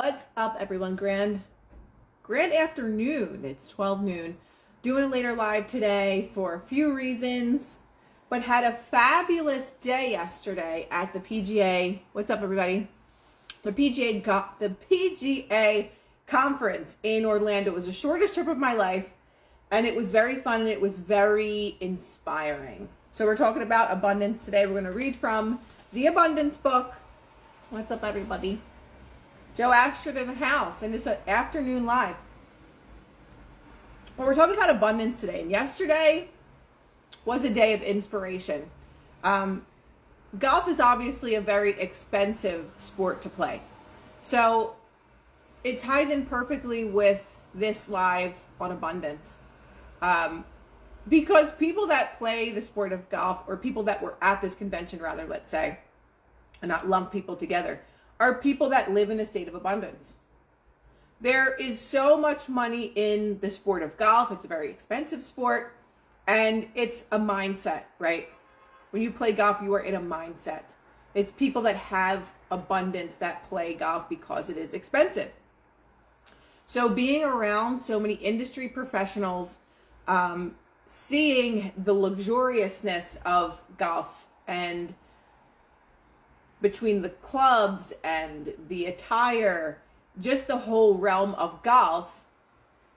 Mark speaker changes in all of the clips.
Speaker 1: What's up, everyone? Grand afternoon. It's 12 noon. Doing a later live today for a few reasons, but had a fabulous day yesterday at the PGA. What's up, everybody? The PGA conference in Orlando. It was the shortest trip of my life, and it was very fun and it was very inspiring. So we're talking about abundance today. We're going to read from the Abundance book. What's up, everybody? Joe Ashford in the house, and it's an afternoon live. Well, we're talking about abundance today, and yesterday was a day of inspiration. Golf is obviously a very expensive sport to play, so it ties in perfectly with this live on abundance. Because people that play the sport of golf, or people that were at this convention rather, let's say, and not lump people together, are people that live in a state of abundance. There is so much money in the sport of golf. It's a very expensive sport, and it's a mindset, right? When you play golf, you are in a mindset. It's people that have abundance that play golf because it is expensive. So being around so many industry professionals, seeing the luxuriousness of golf, and between the clubs and the attire, just the whole realm of golf,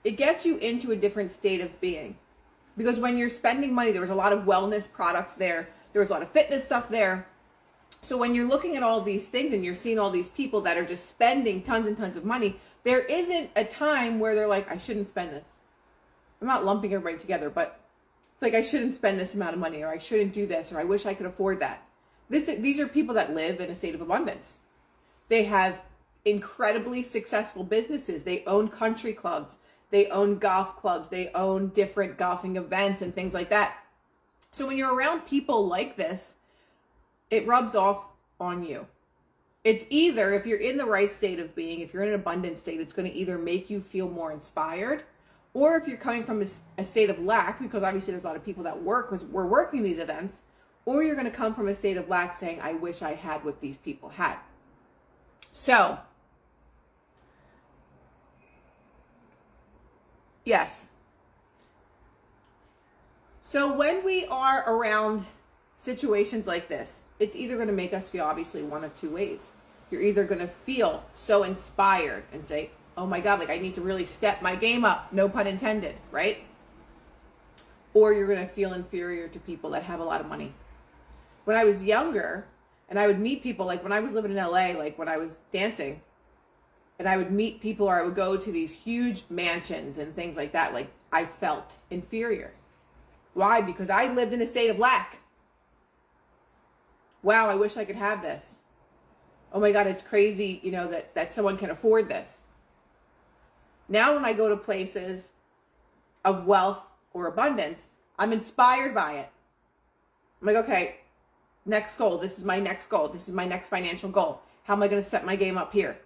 Speaker 1: it gets you into a different state of being. Because when you're spending money, there was a lot of wellness products there. There was a lot of fitness stuff there. So when you're looking at all these things and you're seeing all these people that are just spending tons and tons of money, there isn't a time where they're like, I shouldn't spend this. I'm not lumping everybody together, but it's like, I shouldn't spend this amount of money, or I shouldn't do this, or I wish I could afford that. These are people that live in a state of abundance. They have incredibly successful businesses. They own country clubs. They own golf clubs. They own different golfing events and things like that. So when you're around people like this, it rubs off on you. It's either, if you're in the right state of being, if you're in an abundant state, it's going to either make you feel more inspired, or if you're coming from a state of lack, because obviously there's a lot of people that we're working these events, or you're going to come from a state of lack saying, I wish I had what these people had. So, yes. So when we are around situations like this, it's either going to make us feel obviously one of two ways. You're either going to feel so inspired and say, oh my God, like I need to really step my game up, no pun intended, right? Or you're going to feel inferior to people that have a lot of money. When I was younger, and I would meet people, like when I was living in LA, like when I was dancing, and I would meet people, or I would go to these huge mansions and things like that, like I felt inferior. Why? Because I lived in a state of lack. Wow, I wish I could have this. Oh my God, it's crazy, that someone can afford this. Now when I go to places of wealth or abundance, I'm inspired by it. I'm like, okay, next goal. This is my next goal. This is my next financial goal. How am I going to set my game up here?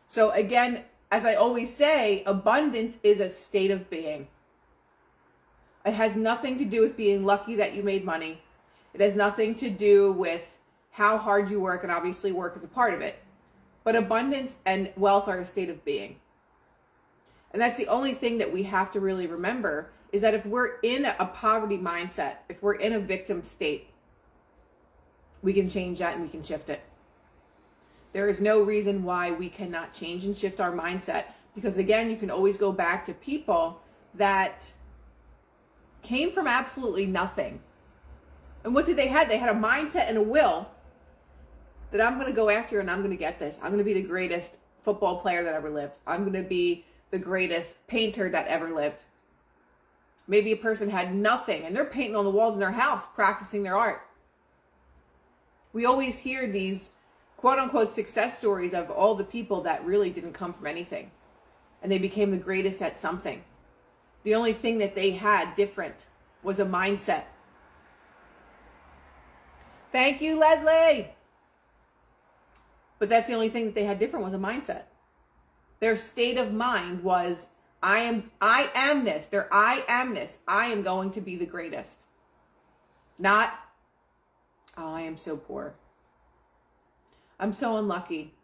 Speaker 1: So again, as I always say, abundance is a state of being. It has nothing to do with being lucky that you made money. It has nothing to do with how hard you work, and obviously work is a part of it. But abundance and wealth are a state of being. And that's the only thing that we have to really remember, is that if we're in a poverty mindset, if we're in a victim state, we can change that and we can shift it. There is no reason why we cannot change and shift our mindset, because again, you can always go back to people that came from absolutely nothing. And what did they have? They had a mindset and a will that I'm going to go after and I'm going to get this. I'm going to be the greatest football player that ever lived. I'm going to be the greatest painter that ever lived. Maybe a person had nothing and they're painting on the walls in their house, practicing their art. We always hear these quote unquote success stories of all the people that really didn't come from anything, and they became the greatest at something. The only thing that they had different was a mindset. Thank you, Leslie. But that's the only thing that they had different was a mindset. Their state of mind was, I am this. Their I amness. I am going to be the greatest. Not, oh, I am so poor. I'm so unlucky.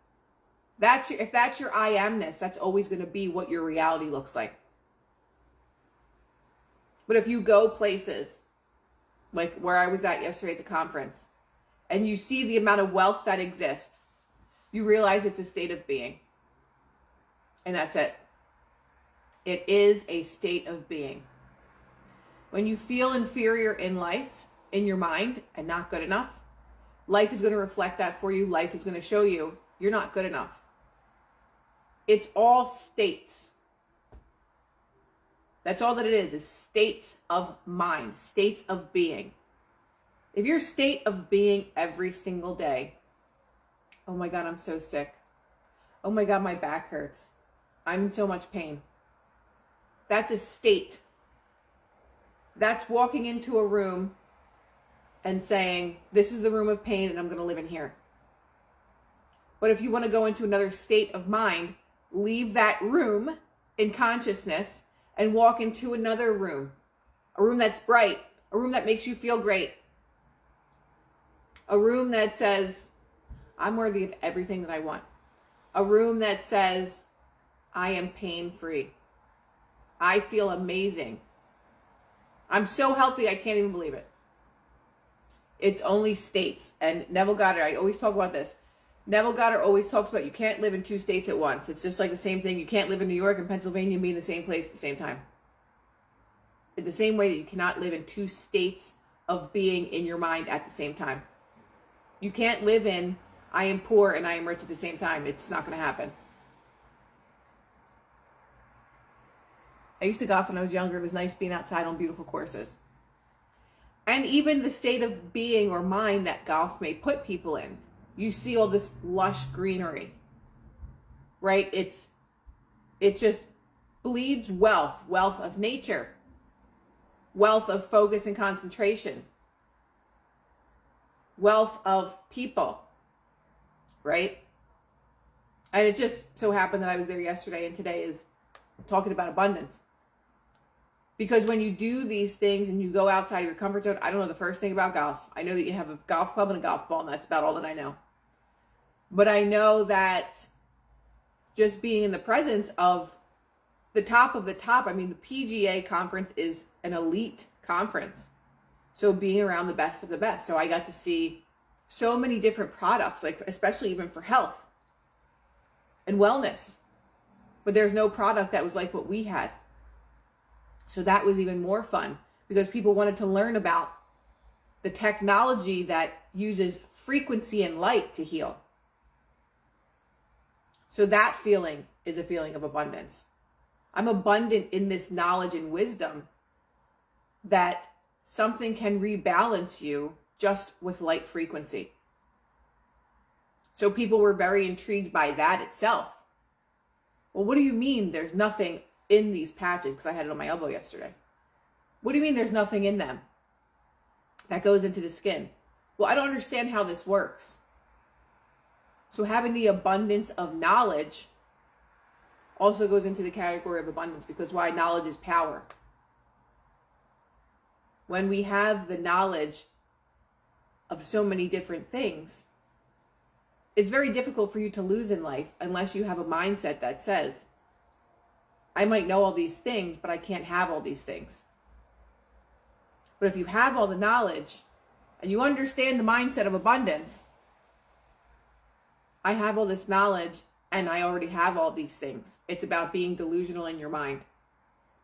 Speaker 1: If that's your I amness, that's always going to be what your reality looks like. But if you go places like where I was at yesterday at the conference, and you see the amount of wealth that exists, you realize it's a state of being. And that's it. It is a state of being. When you feel inferior in life, in your mind, and not good enough, life is going to reflect that for you. Life is going to show you you're not good enough. It's all states. That's all that it is states of mind, states of being. If your state of being every single day, oh my God, I'm so sick. Oh my God, my back hurts. I'm in so much pain. That's a state. That's walking into a room and saying, this is the room of pain and I'm going to live in here. But if you want to go into another state of mind, leave that room in consciousness and walk into another room. A room that's bright, a room that makes you feel great. A room that says, I'm worthy of everything that I want. A room that says, I am pain-free. I feel amazing. I'm so healthy, I can't even believe it. It's only states. And Neville Goddard, I always talk about this. Neville Goddard always talks about you can't live in two states at once. It's just like the same thing. You can't live in New York and Pennsylvania and be in the same place at the same time. In the same way that you cannot live in two states of being in your mind at the same time. You can't live in I am poor and I am rich at the same time. It's not going to happen. I used to golf when I was younger. It was nice being outside on beautiful courses. And even the state of being or mind that golf may put people in. You see all this lush greenery, right? It just bleeds wealth of nature, wealth of focus and concentration, wealth of people, right? And it just so happened that I was there yesterday and today is talking about abundance. Because when you do these things and you go outside of your comfort zone, I don't know the first thing about golf. I know that you have a golf club and a golf ball, and that's about all that I know. But I know that just being in the presence of the top of the top, I mean, the PGA conference is an elite conference. So being around the best of the best. So I got to see so many different products, like especially even for health and wellness. But there's no product that was like what we had. So that was even more fun because people wanted to learn about the technology that uses frequency and light to heal. So that feeling is a feeling of abundance. I'm abundant in this knowledge and wisdom that something can rebalance you just with light frequency. So people were very intrigued by that itself. Well, what do you mean there's nothing in these patches? Because I had it on my elbow yesterday. What do you mean there's nothing in them that goes into the skin? Well, I don't understand how this works. So having the abundance of knowledge also goes into the category of abundance because why? Knowledge is power. When we have the knowledge of so many different things, it's very difficult for you to lose in life unless you have a mindset that says, I might know all these things, but I can't have all these things. But if you have all the knowledge and you understand the mindset of abundance, I have all this knowledge and I already have all these things. It's about being delusional in your mind.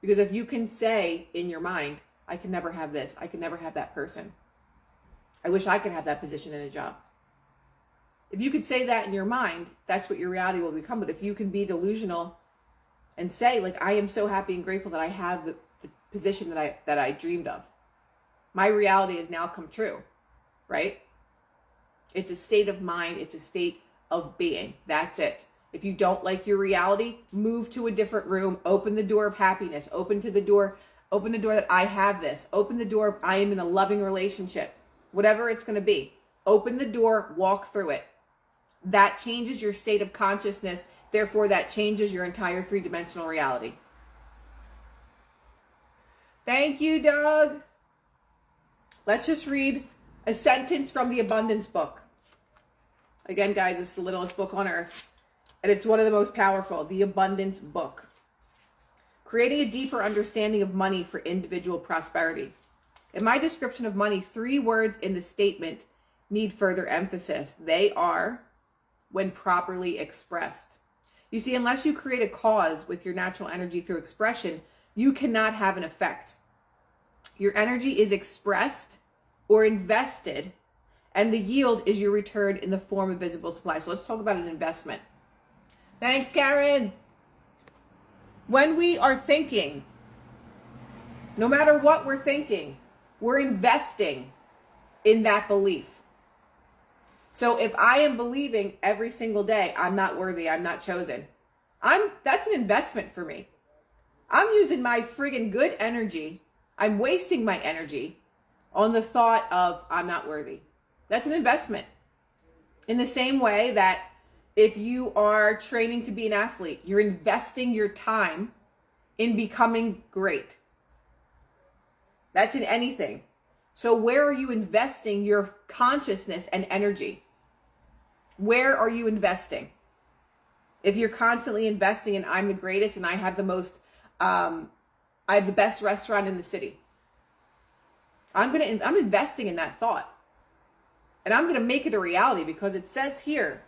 Speaker 1: Because if you can say in your mind, I can never have this, I can never have that person. I wish I could have that position in a job. If you could say that in your mind, that's what your reality will become. But if you can be delusional and say, like, I am so happy and grateful that I have the position that I dreamed of. My reality has now come true, right? It's a state of mind. It's a state of being. That's it. If you don't like your reality, move to a different room, open the door of happiness, open the door that I have this, open the door of I am in a loving relationship, whatever it's going to be. Open the door, walk through it. That changes your state of consciousness. Therefore, that changes your entire three-dimensional reality. Thank you, Doug. Let's just read a sentence from the Abundance book. Again, guys, it's the littlest book on earth. and it's one of the most powerful, The Abundance Book. Creating a deeper understanding of money for individual prosperity. In my description of money, 3 words in the statement need further emphasis. They are, when properly expressed. You see, unless you create a cause with your natural energy through expression, you cannot have an effect. Your energy is expressed or invested, and the yield is your return in the form of visible supply. So let's talk about an investment. Thanks, Karen. When we are thinking, no matter what we're thinking, we're investing in that belief. So if I am believing every single day, I'm not worthy, I'm not chosen, that's an investment for me. I'm using my friggin' good energy. I'm wasting my energy on the thought of I'm not worthy. That's an investment. In the same way that if you are training to be an athlete, you're investing your time in becoming great. That's in anything. So where are you investing your consciousness and energy? Where are you investing? If you're constantly investing in I'm the greatest and I have the most, I have the best restaurant in the city, I'm investing in that thought. And I'm going to make it a reality because it says here,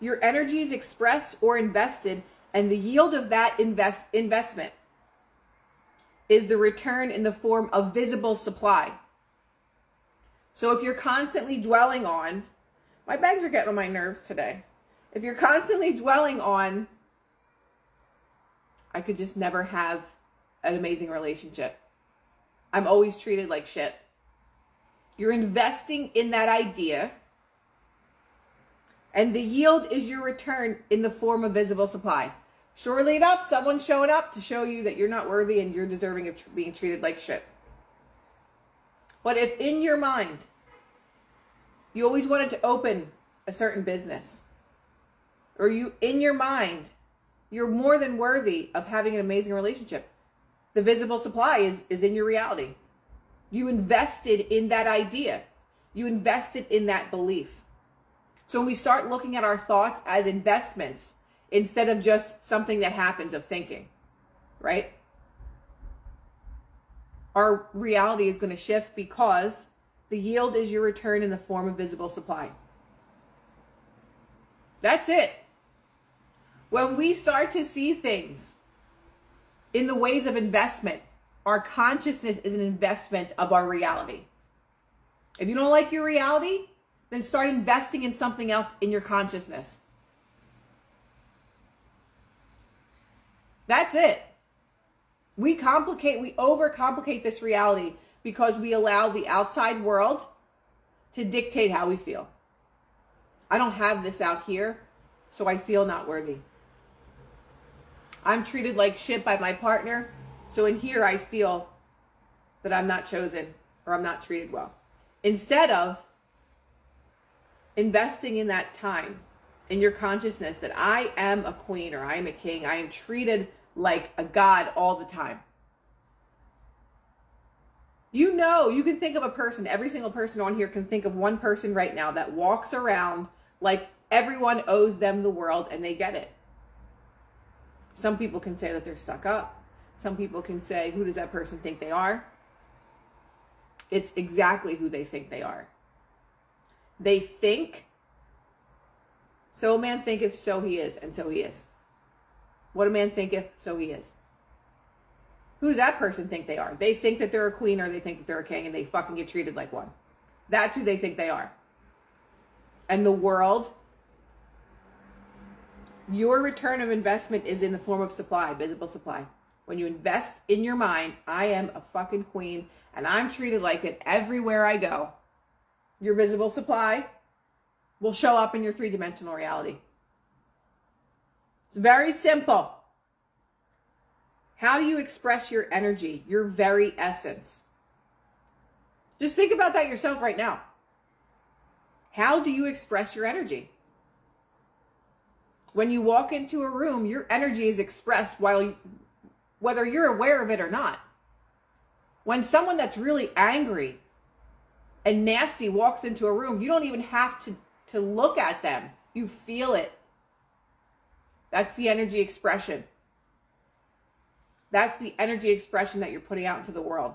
Speaker 1: your energy is expressed or invested, and the yield of that investment is the return in the form of visible supply. So if you're constantly dwelling on, my bags are getting on my nerves today. If you're constantly dwelling on, I could just never have an amazing relationship, I'm always treated like shit, you're investing in that idea, and the yield is your return in the form of visible supply. Surely enough, someone's showing up to show you that you're not worthy and you're deserving of being treated like shit. But if in your mind, you always wanted to open a certain business, or in your mind, you're more than worthy of having an amazing relationship, the visible supply is in your reality. You invested in that idea. You invested in that belief. So when we start looking at our thoughts as investments, instead of just something that happens of thinking, right? Our reality is going to shift because the yield is your return in the form of visible supply. That's it. When we start to see things in the ways of investment, our consciousness is an investment of our reality. If you don't like your reality, then start investing in something else in your consciousness. That's it. We overcomplicate this reality because we allow the outside world to dictate how we feel. I don't have this out here, so I feel not worthy. I'm treated like shit by my partner, so in here I feel that I'm not chosen or I'm not treated well. Instead of investing in that time, in your consciousness that I am a queen or I am a king, I am treated like a god all the time. You can think of a person, every single person on here can think of one person right now that walks around like everyone owes them the world and they get it. Some people can say that they're stuck up. Some people can say, who does that person think they are? It's exactly who they think they are. They think, so a man thinketh, so he is, and so he is. What a man thinketh, so he is. Who does that person think they are? They think that they're a queen or they think that they're a king and they fucking get treated like one. That's who they think they are. And the world, your return of investment is in the form of supply, visible supply. When you invest in your mind, I am a fucking queen and I'm treated like it everywhere I go, your visible supply will show up in your 3-dimensional reality. It's very simple. How do you express your energy, your very essence? Just think about that yourself right now. How do you express your energy? When you walk into a room, your energy is expressed whether you're aware of it or not. When someone that's really angry and nasty walks into a room, you don't even have to look at them. You feel it. That's the energy expression. That's the energy expression that you're putting out into the world.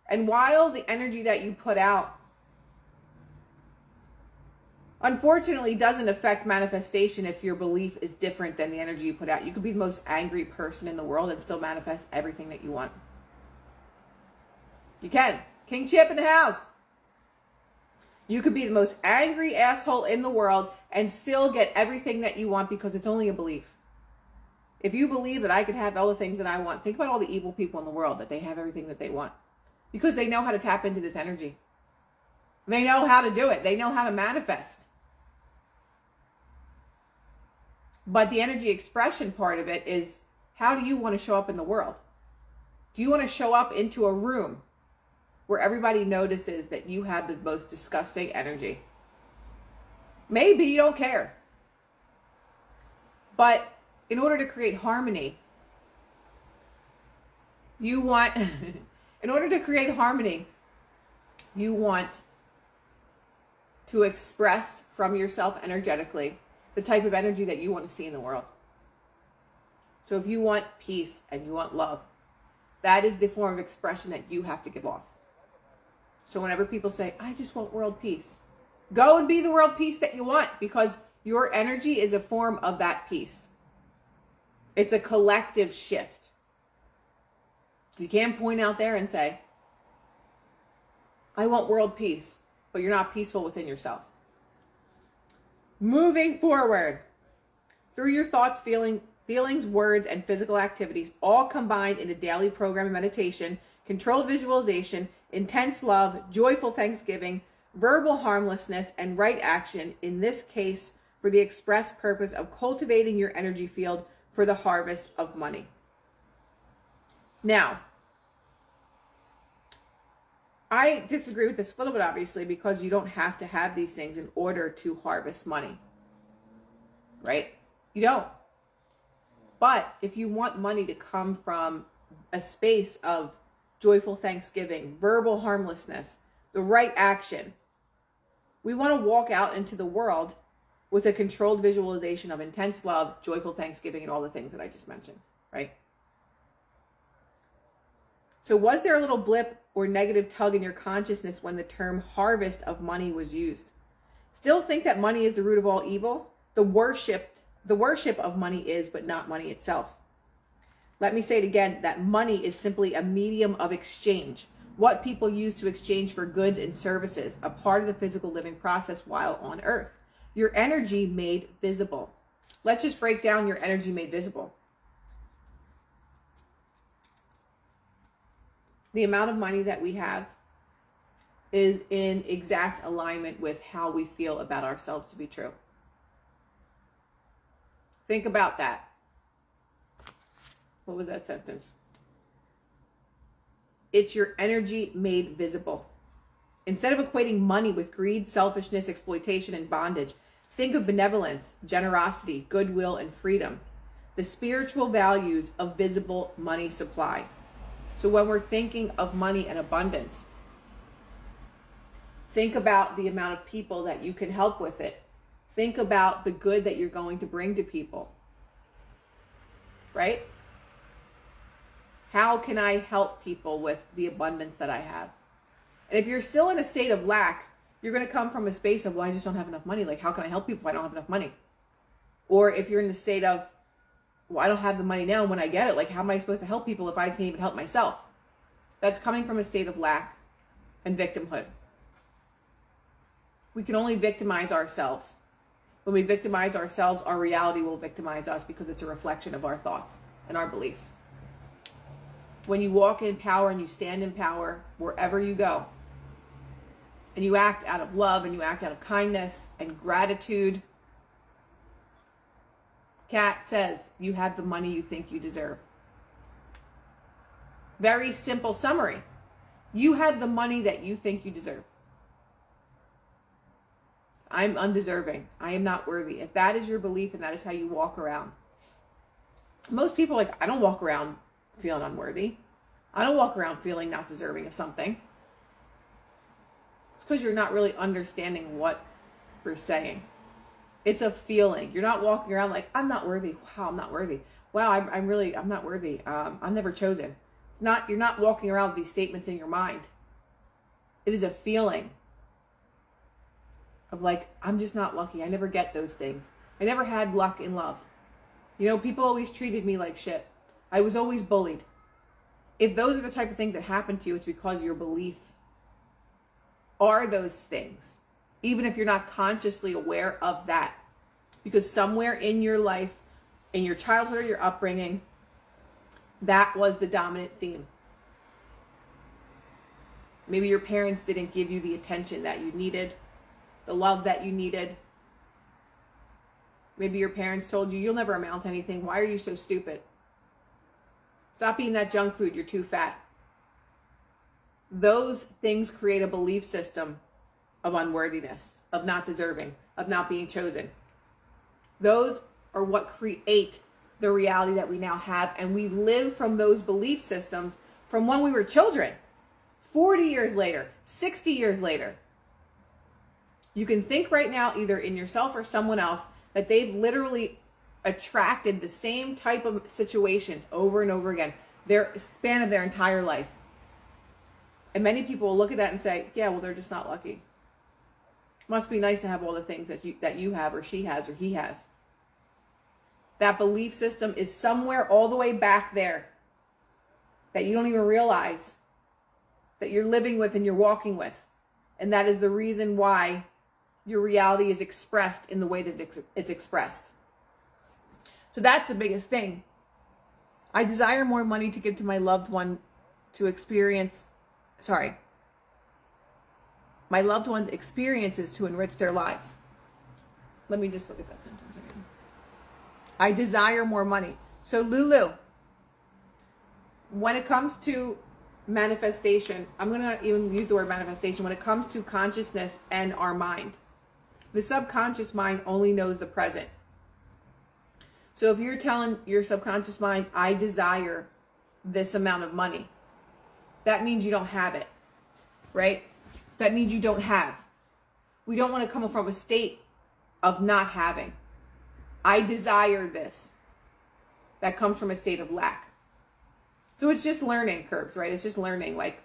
Speaker 1: And while the energy that you put out, unfortunately, doesn't affect manifestation if your belief is different than the energy you put out. You could be the most angry person in the world and still manifest everything that you want. You can. King Chip in the house. You could be the most angry asshole in the world and still get everything that you want because it's only a belief. If you believe that I could have all the things that I want, think about all the evil people in the world that they have everything that they want. Because they know how to tap into this energy. They know how to do it. They know how to manifest. But the energy expression part of it is, how do you want to show up in the world? Do you want to show up into a room where everybody notices that you have the most disgusting energy? Maybe you don't care. But in order to create harmony, you want, in order to create harmony, you want to express from yourself energetically the type of energy that you want to see in the world. So if you want peace and you want love, that is the form of expression that you have to give off. So whenever people say, I just want world peace, go and be the world peace that you want, because your energy is a form of that peace. It's a collective shift. You can't point out there and say, I want world peace, but you're not peaceful within yourself. Moving forward, through your thoughts, feelings, words, and physical activities, all combined in a daily program of meditation, controlled visualization, intense love, joyful thanksgiving, verbal harmlessness, and right action, in this case, for the express purpose of cultivating your energy field for the harvest of money. Now, I disagree with this a little bit, obviously, because you don't have to have these things in order to harvest money, right? You don't. But if you want money to come from a space of joyful thanksgiving, verbal harmlessness, the right action, we want to walk out into the world with a controlled visualization of intense love, joyful thanksgiving, and all the things that I just mentioned, right? So was there a little blip or negative tug in your consciousness when the term harvest of money was used? Still think that money is the root of all evil? The worship of money is, but not money itself. Let me say it again, that money is simply a medium of exchange. What people use to exchange for goods and services, a part of the physical living process while on earth. Your energy made visible. Let's just break down your energy made visible. The amount of money that we have is in exact alignment with how we feel about ourselves to be true. Think about that. What was that sentence? It's your energy made visible. Instead of equating money with greed, selfishness, exploitation, and bondage, think of benevolence, generosity, goodwill, and freedom. The spiritual values of visible money supply. So when we're thinking of money and abundance, think about the amount of people that you can help with it. Think about the good that you're going to bring to people. Right? How can I help people with the abundance that I have? And if you're still in a state of lack, you're going to come from a space of, well, I just don't have enough money. Like, how can I help people if I don't have enough money? Or if you're in the state of, well, I don't have the money now, and when I get it, like, how am I supposed to help people if I can't even help myself? That's coming from a state of lack and victimhood. We can only victimize ourselves. When we victimize ourselves, our reality will victimize us because it's a reflection of our thoughts and our beliefs. When you walk in power and you stand in power wherever you go, and you act out of love and you act out of kindness and gratitude, Kat says you have the money you think you deserve. Very simple summary. You have the money that you think you deserve. I'm undeserving. I am not worthy. If that is your belief and that is how you walk around. Most people are like, I don't walk around feeling unworthy. I don't walk around feeling not deserving of something. It's because you're not really understanding what we're saying. It's a feeling. You're not walking around like, I'm not worthy. Wow, I'm not worthy. Wow, I'm not worthy. I'm never chosen. It's not, you're not walking around with these statements in your mind. It is a feeling of like, I'm just not lucky. I never get those things. I never had luck in love. You know, people always treated me like shit. I was always bullied. If those are the type of things that happen to you, it's because your belief are those things. Even if you're not consciously aware of that. Because somewhere in your life, in your childhood or your upbringing, that was the dominant theme. Maybe your parents didn't give you the attention that you needed, the love that you needed. Maybe your parents told you, you'll never amount to anything. Why are you so stupid? Stop eating that junk food. You're too fat. Those things create a belief system of unworthiness, of not deserving, of not being chosen. Those are what create the reality that we now have. And we live from those belief systems from when we were children. 40 years later, 60 years later. You can think right now, either in yourself or someone else, that they've literally attracted the same type of situations over and over again, their span of their entire life. And many people will look at that and say, yeah, well, they're just not lucky. Must be nice to have all the things that you have, or she has, or he has. That belief system is somewhere all the way back there that you don't even realize that you're living with and you're walking with. And that is the reason why your reality is expressed in the way that it's expressed. So that's the biggest thing. I desire more money to give to my loved one to experience, my loved one's experiences to enrich their lives. Let me just look at that sentence again. I desire more money. So Lulu, when it comes to manifestation, I'm going to even use the word manifestation. When it comes to consciousness and our mind, the subconscious mind only knows the present. So if you're telling your subconscious mind, I desire this amount of money, that means you don't have it, right? That means you don't have. We don't want to come from a state of not having. I desire this. That comes from a state of lack. So it's just learning curves, right? It's just learning like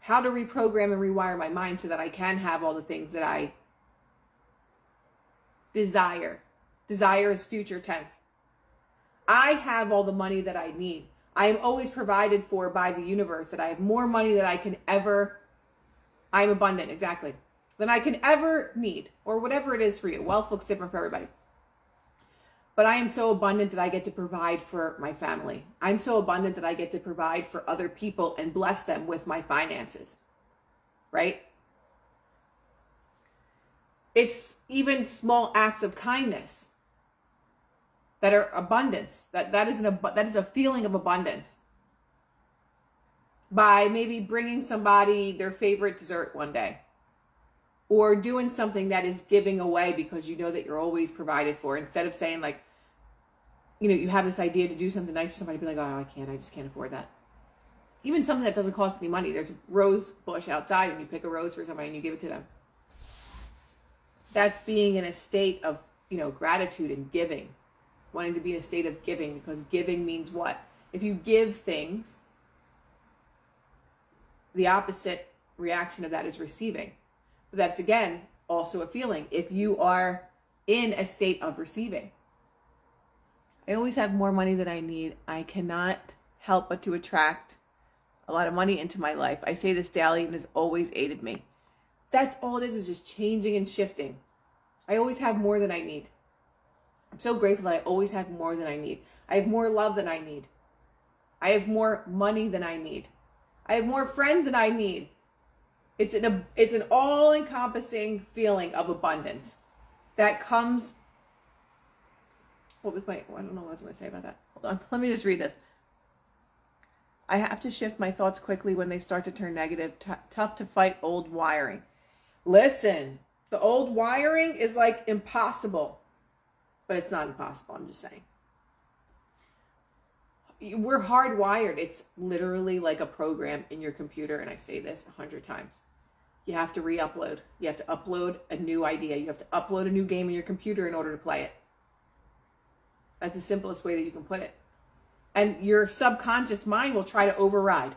Speaker 1: how to reprogram and rewire my mind so that I can have all the things that I desire. Desire is future tense. I have all the money that I need. I am always provided for by the universe, that I have more money than I can ever, I'm abundant, exactly, than I can ever need, or whatever it is for you. Wealth looks different for everybody. But I am so abundant that I get to provide for my family. I'm so abundant that I get to provide for other people and bless them with my finances, right? It's even small acts of kindness that are abundance. That is a feeling of abundance. By maybe bringing somebody their favorite dessert one day, or doing something that is giving away because you know that you're always provided for, instead of saying like, you know, you have this idea to do something nice to somebody, be like, oh, I just can't afford that. Even something that doesn't cost any money. There's a rose bush outside and you pick a rose for somebody and you give it to them. That's being in a state of, you know, gratitude and giving. Wanting to be in a state of giving, because giving means what? If you give things, the opposite reaction of that is receiving. But that's, again, also a feeling. If you are in a state of receiving. I always have more money than I need. I cannot help but to attract a lot of money into my life. I say this daily and has always aided me. That's all it is just changing and shifting. I always have more than I need. I'm so grateful that I always have more than I need. I have more love than I need. I have more money than I need. I have more friends than I need. It's an all-encompassing feeling of abundance that comes. I don't know what I was going to say about that. Hold on. Let me just read this. I have to shift my thoughts quickly when they start to turn negative. Tough to fight old wiring. Listen, the old wiring is like impossible. But it's not impossible, I'm just saying. We're hardwired. It's literally like a program in your computer, and I say this 100 times. you have to re-upload. You have to upload a new idea. You have to upload a new game in your computer in order to play it. That's the simplest way that you can put it. And your subconscious mind will try to override.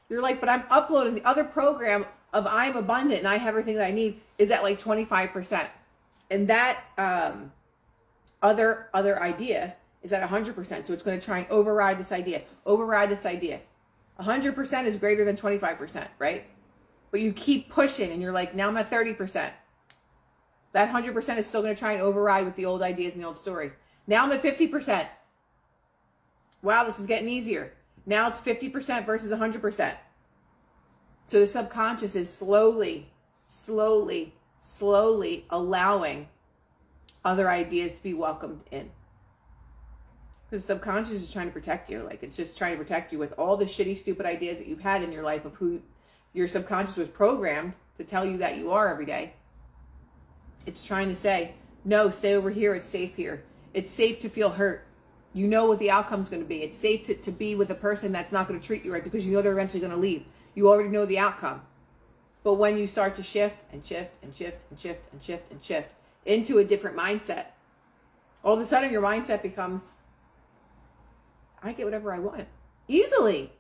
Speaker 1: You're like, but I'm uploading the other program of I'm abundant and I have everything that I need is at like 25%. And that other idea is at 100%. So it's going to try and override this idea. 100% is greater than 25%, right? But you keep pushing and you're like, now I'm at 30%. That 100% is still going to try and override with the old ideas and the old story. Now I'm at 50%. Wow, this is getting easier. Now it's 50% versus 100%. So the subconscious is slowly allowing other ideas to be welcomed in. Because the subconscious is trying to protect you. Like, it's just trying to protect you with all the shitty, stupid ideas that you've had in your life of who your subconscious was programmed to tell you that you are every day. It's trying to say, no, stay over here. It's safe here. It's safe to feel hurt. You know what the outcome's going to be. It's safe to be with a person that's not going to treat you right because you know they're eventually going to leave. You already know the outcome. But when you start to shift into a different mindset, all of a sudden your mindset becomes, I get whatever I want easily.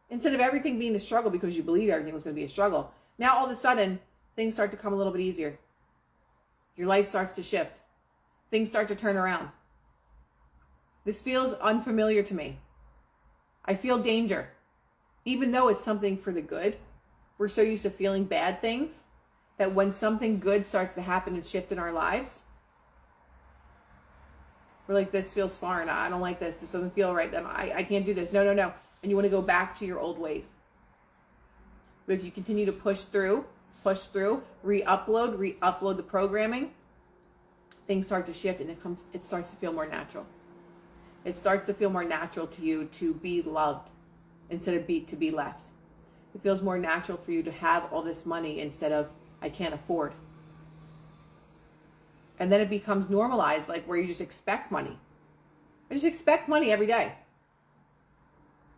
Speaker 1: Instead of everything being a struggle because you believe everything was going to be a struggle. Now all of a sudden things start to come a little bit easier. Your life starts to shift. Things start to turn around. This feels unfamiliar to me. I feel danger. Even though it's something for the good, we're so used to feeling bad things that when something good starts to happen and shift in our lives, we're like, this feels foreign. I don't like this. This doesn't feel right. I can't do this. No. And you want to go back to your old ways. But if you continue to push through, re-upload the programming, things start to shift and it starts to feel more natural. It starts to feel more natural to you to be loved instead of to be left. It feels more natural for you to have all this money instead of I can't afford. And then it becomes normalized, like where you just expect money. I just expect money every day.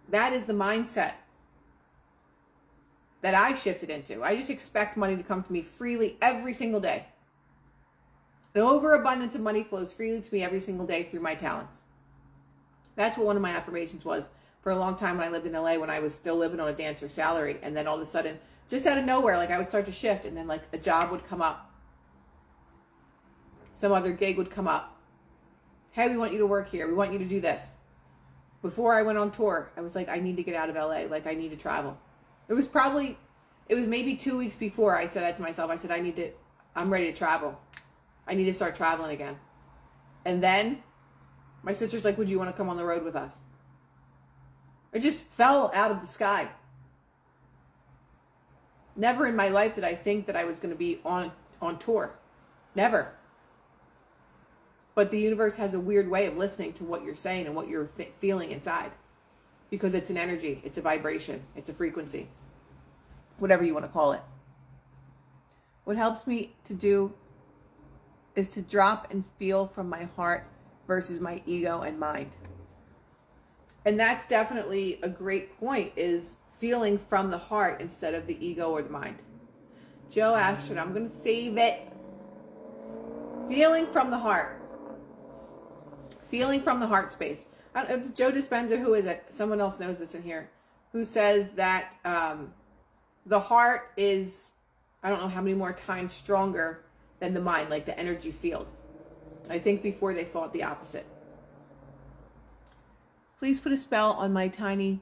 Speaker 1: That is the mindset that I shifted into. I just expect money to come to me freely every single day. An overabundance of money flows freely to me every single day through my talents. That's what one of my affirmations was for a long time when I lived in LA, when I was still living on a dancer salary. And then all of a sudden, just out of nowhere, like I would start to shift and then like a job would come up. Some other gig would come up. Hey, we want you to work here. We want you to do this. Before I went on tour, I was like, I need to get out of LA. Like I need to travel. It was maybe 2 weeks before I said that to myself. I said, I'm ready to travel. I need to start traveling again. And then my sister's like, would you want to come on the road with us? It just fell out of the sky. Never in my life did I think that I was going to be on tour. Never. But the universe has a weird way of listening to what you're saying and what you're feeling inside. Because it's an energy, it's a vibration, it's a frequency. Whatever you want to call it. What helps me to do is to drop and feel from my heart versus my ego and mind. And that's definitely a great point, is feeling from the heart instead of the ego or the mind. Joe Ashton, I'm going to save it. Feeling from the heart. Feeling from the heart space. It's Joe Dispenza, who is it? Someone else knows this in here, who says that the heart is, I don't know how many more times stronger than the mind, like the energy field. I think before they thought the opposite. Please put a spell on my tiny...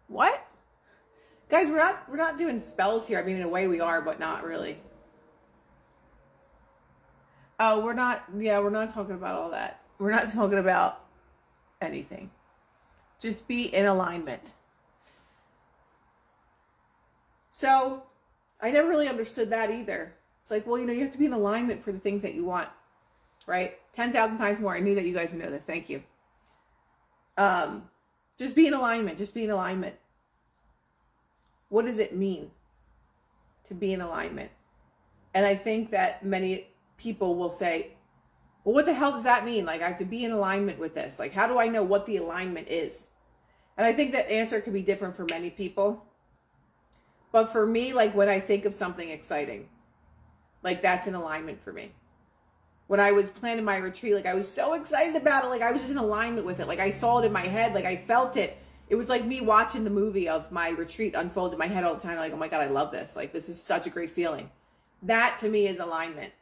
Speaker 1: What? Guys, we're not doing spells here. I mean, in a way we are, but not really. Oh, we're not talking about all that. We're not talking about anything. Just be in alignment. So, I never really understood that either. It's like, well, you have to be in alignment for the things that you want, right? 10,000 times more. I knew that you guys would know this. Thank you. Just be in alignment. Just be in alignment. What does it mean to be in alignment? And I think that many people will say, well, what the hell does that mean? Like, I have to be in alignment with this. Like, how do I know what the alignment is? And I think that answer could be different for many people. But for me, like when I think of something exciting, like that's in alignment for me. When I was planning my retreat, like I was so excited about it. Like I was just in alignment with it. Like I saw it in my head. Like I felt it. It was like me watching the movie of my retreat unfold in my head all the time. Like, oh my God, I love this. Like this is such a great feeling. That to me is alignment.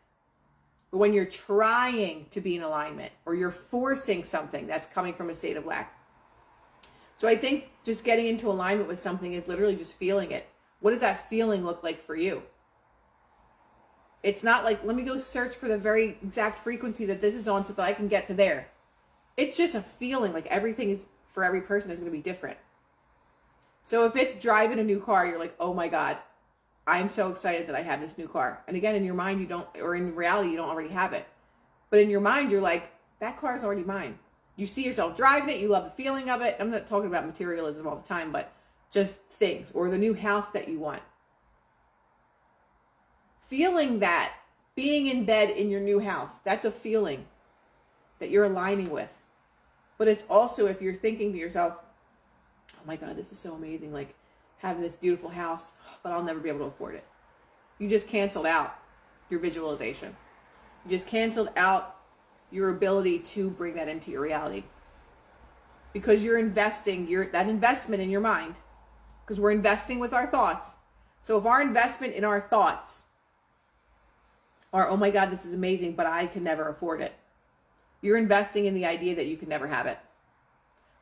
Speaker 1: But when you're trying to be in alignment or you're forcing something, that's coming from a state of lack. So I think just getting into alignment with something is literally just feeling it. What does that feeling look like for you? It's not like, let me go search for the very exact frequency that this is on so that I can get to there. It's just a feeling. Like everything is, for every person, is going to be different. So if it's driving a new car, you're like, oh my God, I'm so excited that I have this new car. And again, in your mind, you don't, or in reality, you don't already have it. But in your mind, you're like, that car is already mine. You see yourself driving it. You love the feeling of it. I'm not talking about materialism all the time, but just things, or the new house that you want. Feeling that, being in bed in your new house, that's a feeling that you're aligning with. But it's also if you're thinking to yourself, oh my God, this is so amazing. Like having this beautiful house, but I'll never be able to afford it. You just canceled out your visualization. You just canceled out your ability to bring that into your reality. Because you're investing that investment in your mind. Because we're investing with our thoughts. So if our investment in our thoughts are, oh my God, this is amazing, but I can never afford it. You're investing in the idea that you can never have it.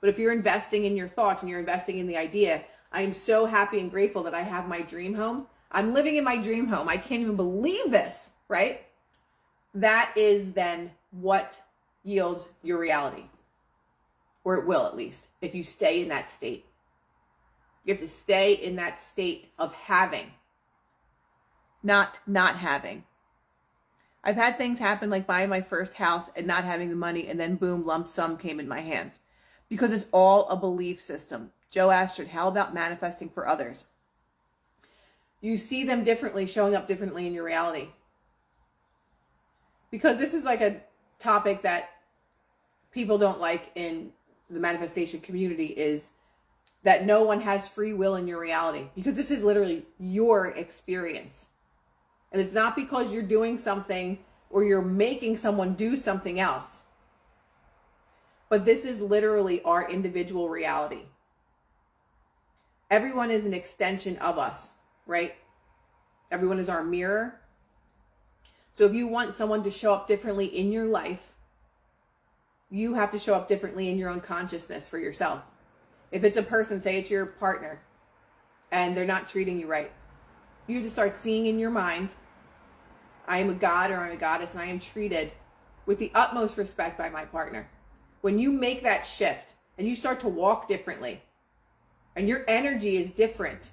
Speaker 1: But if you're investing in your thoughts and you're investing in the idea, I am so happy and grateful that I have my dream home. I'm living in my dream home. I can't even believe this, right? That is then what yields your reality. Or it will, at least, if you stay in that state. You have to stay in that state of having, not having. I've had things happen like buying my first house and not having the money, and then boom, lump sum came in my hands. Because it's all a belief system. Joe Astrid, how about manifesting for others? You see them differently, showing up differently in your reality. Because this is like a topic that people don't like in the manifestation community, is that no one has free will in your reality. Because this is literally your experience. And it's not because you're doing something or you're making someone do something else. But this is literally our individual reality. Everyone is an extension of us, right? Everyone is our mirror. So if you want someone to show up differently in your life, you have to show up differently in your own consciousness for yourself. If it's a person, say it's your partner, and they're not treating you right, you have to start seeing in your mind, I am a god or I'm a goddess, and I am treated with the utmost respect by my partner. When you make that shift and you start to walk differently and your energy is different,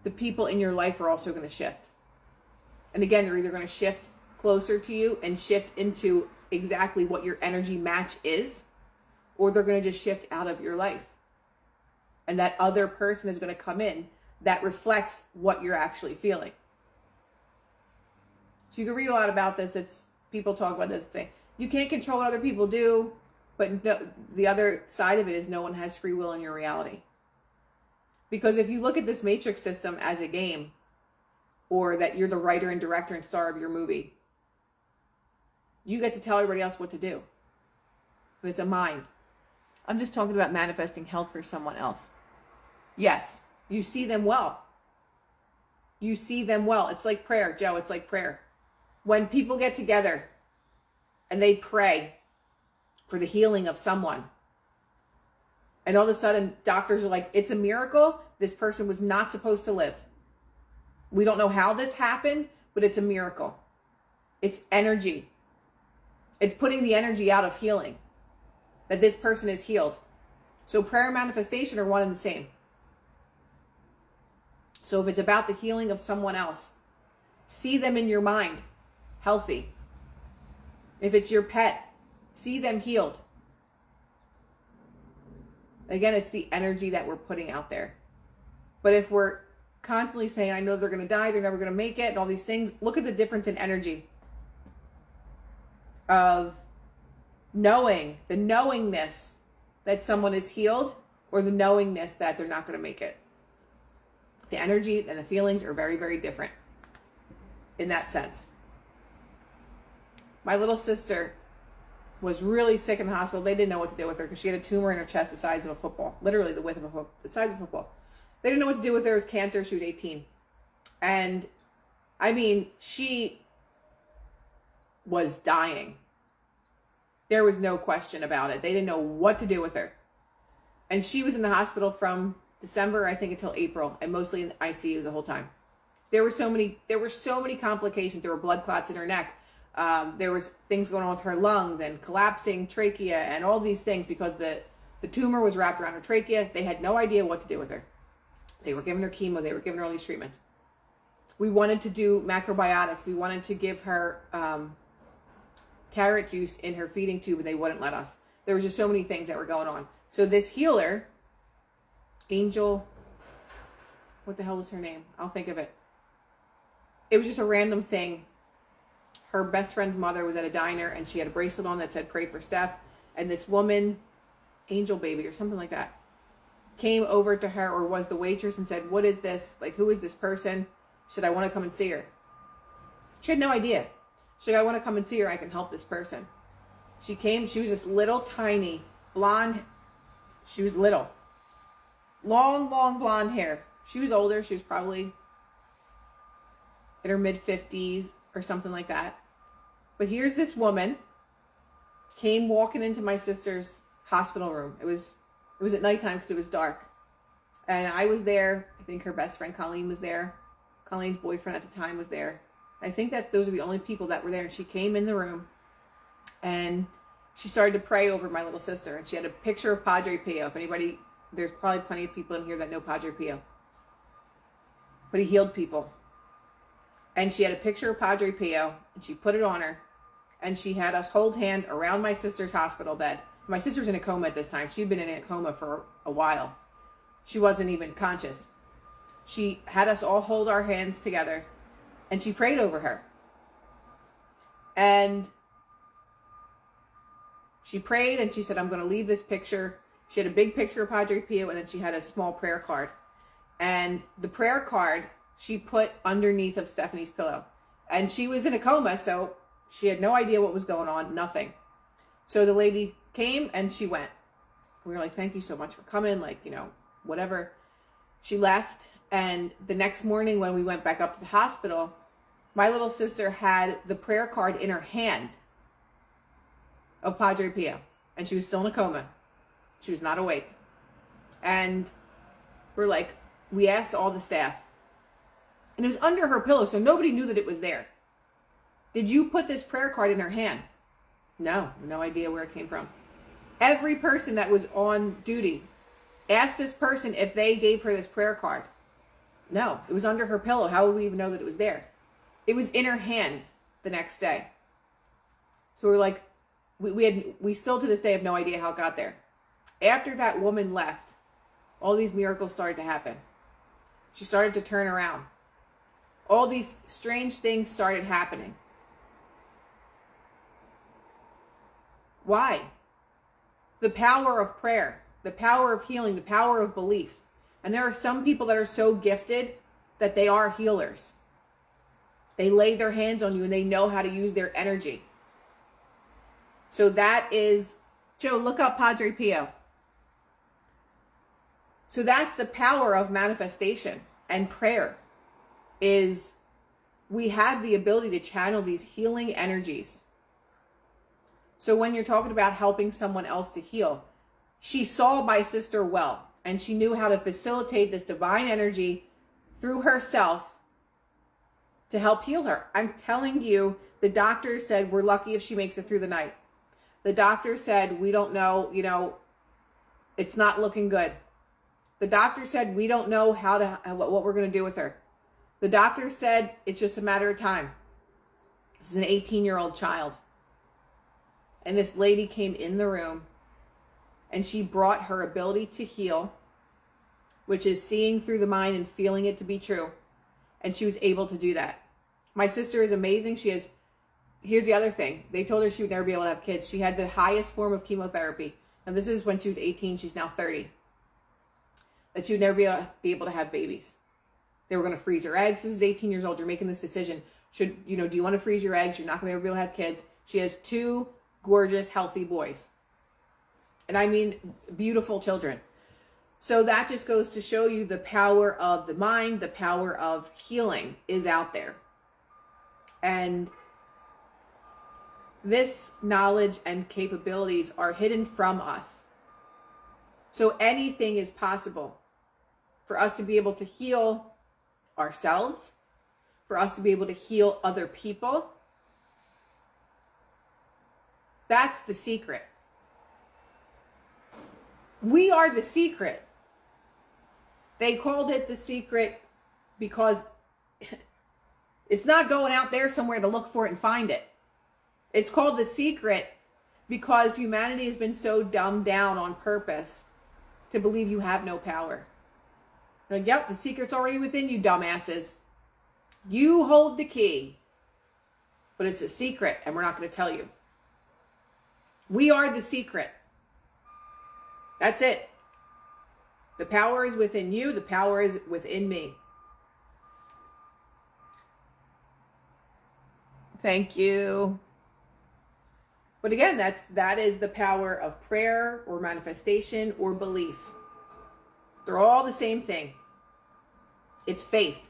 Speaker 1: the people in your life are also going to shift. And again, they're either going to shift closer to you and shift into exactly what your energy match is, or they're going to just shift out of your life. And that other person is going to come in that reflects what you're actually feeling. So you can read a lot about this. It's people talk about this and say, you can't control what other people do, but no, the other side of it is no one has free will in your reality. Because if you look at this matrix system as a game, or that you're the writer and director and star of your movie, you get to tell everybody else what to do. But it's a mind. I'm just talking about manifesting health for someone else. Yes, you see them well. You see them well. It's like prayer, Joe. It's like prayer. When people get together and they pray for the healing of someone, and all of a sudden doctors are like, it's a miracle. This person was not supposed to live. We don't know how this happened, but it's a miracle. It's energy. It's putting the energy out of healing, that this person is healed. So prayer and manifestation are one and the same. So if it's about the healing of someone else, see them in your mind healthy. If it's your pet, see them healed. Again, it's the energy that we're putting out there. But if we're constantly saying, I know they're going to die, they're never going to make it, and all these things, look at the difference in energy of knowing, the knowingness that someone is healed or the knowingness that they're not going to make it. The energy and the feelings are very, very different in that sense. My little sister was really sick in the hospital. They didn't know what to do with her because she had a tumor in her chest the size of a football, literally the width of the size of a football. They didn't know what to do with her. It was cancer. She was 18. And I mean, she was dying. There was no question about it. They didn't know what to do with her. And she was in the hospital from December, I think, until April, and mostly in the ICU the whole time. There were so many complications. There were blood clots in her neck. There was things going on with her lungs and collapsing trachea and all these things because the tumor was wrapped around her trachea. They had no idea what to do with her. They were giving her chemo. They were giving her all these treatments. We wanted to do macrobiotics. We wanted to give her carrot juice in her feeding tube, and they wouldn't let us. There was just so many things that were going on. So this healer, Angel, what the hell was her name? I'll think of it. It was just a random thing. Her best friend's mother was at a diner, and she had a bracelet on that said, "Pray for Steph." And this woman, Angel Baby or something like that, came over to her, or was the waitress, and said, "What is this? Like, who is this person? Should I want to come and see her?" She had no idea. She's like, "I want to come and see her. I can help this person." She came. She was this little tiny blonde. She was little. Long blonde hair. She was older. She was probably in her mid-50s or something like that. But here's this woman came walking into my sister's hospital room. It was at nighttime because it was dark. And I was there. I think her best friend Colleen was there. Colleen's boyfriend at the time was there. I think those are the only people that were there. And she came in the room and she started to pray over my little sister. And she had a picture of Padre Pio. If anybody, there's probably plenty of people in here that know Padre Pio. But he healed people. And she had a picture of Padre Pio and she put it on her. And she had us hold hands around my sister's hospital bed. My sister was in a coma at this time. She'd been in a coma for a while. She wasn't even conscious. She had us all hold our hands together and she prayed over her. And she prayed and she said, "I'm going to leave this picture." She had a big picture of Padre Pio and then she had a small prayer card. And the prayer card she put underneath of Stephanie's pillow. And she was in a coma, so she had no idea what was going on, nothing. So the lady came and she went. We were like, "Thank you so much for coming," like, whatever. She left. And the next morning when we went back up to the hospital, my little sister had the prayer card in her hand of Padre Pio. And she was still in a coma. She was not awake. And we asked all the staff. And it was under her pillow, so nobody knew that it was there. "Did you put this prayer card in her hand?" No idea where it came from. Every person that was on duty asked this person if they gave her this prayer card. No, it was under her pillow. How would we even know that it was there? It was in her hand the next day. So we're like, we still to this day have no idea how it got there. After that woman left, all these miracles started to happen. She started to turn around. All these strange things started happening. Why? The power of prayer, the power of healing, the power of belief. And there are some people that are so gifted that they are healers. They lay their hands on you and they know how to use their energy. So that is, Joe, look up Padre Pio. So that's the power of manifestation and prayer, is we have the ability to channel these healing energies. So when you're talking about helping someone else to heal, she saw my sister well, and she knew how to facilitate this divine energy through herself to help heal her. I'm telling you, the doctor said, "We're lucky if she makes it through the night." The doctor said, "We don't know, it's not looking good." The doctor said, "We don't know what we're going to do with her." The doctor said, "It's just a matter of time." This is an 18-year-old child. And this lady came in the room and she brought her ability to heal, which is seeing through the mind and feeling it to be true. And she was able to do that. My sister is amazing. Here's the other thing. They told her she would never be able to have kids. She had the highest form of chemotherapy. and this is when she was 18, she's now 30, that she would never be able to have babies. They were going to freeze her eggs. This is 18 years old. You're making this decision. Do you want to freeze your eggs? You're not going to be able to have kids. She has 2 gorgeous, healthy boys. And I mean, beautiful children. So that just goes to show you the power of the mind, the power of healing is out there. And this knowledge and capabilities are hidden from us. So anything is possible for us to be able to heal ourselves, for us to be able to heal other people. That's the secret. We are the secret. They called it the secret because it's not going out there somewhere to look for it and find it. It's called the secret because humanity has been so dumbed down on purpose to believe you have no power. Like, yep, the secret's already within you, dumbasses. You hold the key, but it's a secret and we're not going to tell you. We are the secret. That's it. The power is within you. The power is within me. Thank you. But again, that is the power of prayer or manifestation or belief. They're all the same thing. It's faith.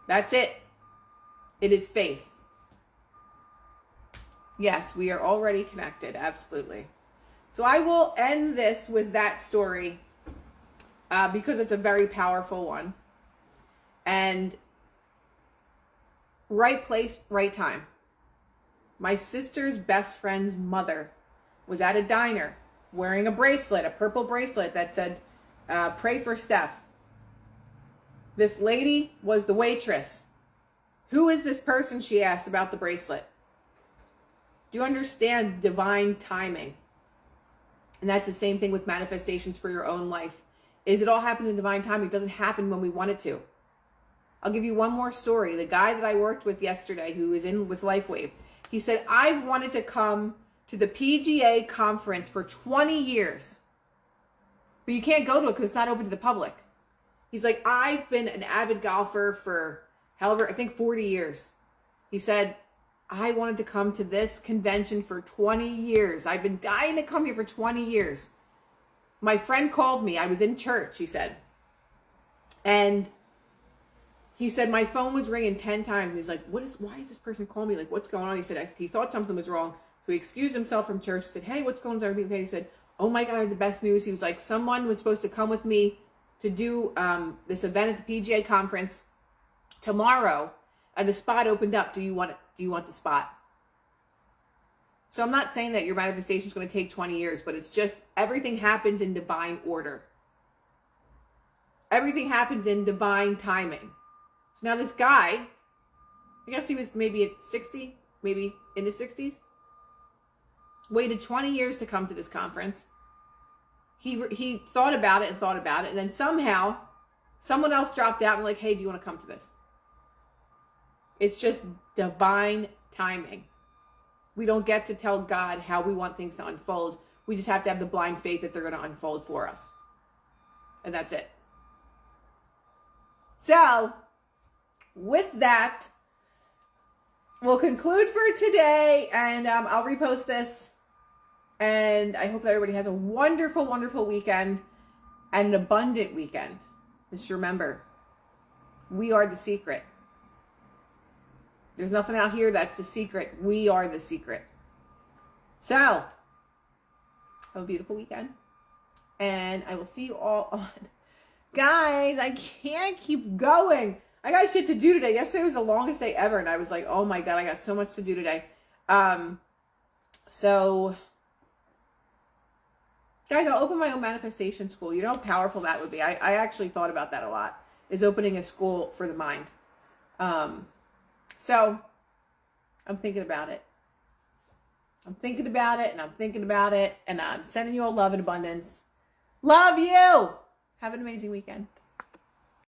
Speaker 1: That's it. It is faith. Yes, we are already connected. Absolutely. So I will end this with that story because it's a very powerful one. And right place, right time. My sister's best friend's mother was at a diner wearing a bracelet, a purple bracelet that said, pray for Steph. This lady was the waitress. Who is this person? She asked about the bracelet. Do you understand divine timing? And that's the same thing with manifestations for your own life. Is it all happens in divine timing? It doesn't happen when we want it to. I'll give you one more story. The guy that I worked with yesterday who is in with LifeWave, he said, I've wanted to come to the PGA conference for 20 years. But you can't go to it because it's not open to the public. He's like, I've been an avid golfer for however, I think 40 years. He said, I wanted to come to this convention for 20 years. I've been dying to come here for 20 years. My friend called me. I was in church, he said. And he said, my phone was ringing 10 times. He's like, why is this person calling me? Like, what's going on? He said, he thought something was wrong. So he excused himself from church. He said, hey, what's going on? Is everything okay? He said, oh my God, I have the best news. He was like, someone was supposed to come with me to do this event at the PGA conference tomorrow, and the spot opened up. Do you want the spot? So I'm not saying that your manifestation is going to take 20 years, but it's just everything happens in divine order. Everything happens in divine timing. So now this guy, I guess he was maybe at 60, maybe in his 60s, waited 20 years to come to this conference. He thought about it, and then somehow someone else dropped out and like, hey, do you want to come to this? It's just divine timing. We don't get to tell God how we want things to unfold. We just have to have the blind faith that they're going to unfold for us. And that's it. So, with that, we'll conclude for today. And I'll repost this. And I hope that everybody has a wonderful, wonderful weekend and an abundant weekend. Just remember, we are the secret. There's nothing out here that's the secret. We are the secret. So, have a beautiful weekend. And I will see you all on... Guys, I can't keep going. I got shit to do today. Yesterday was the longest day ever. And I was like, oh my God, I got so much to do today. So... Guys, I'll open my own manifestation school. You know how powerful that would be. I actually thought about that a lot. Is opening a school for the mind. So, I'm thinking about it. I'm thinking about it, and I'm thinking about it, and I'm sending you all love and abundance. Love you! Have an amazing weekend.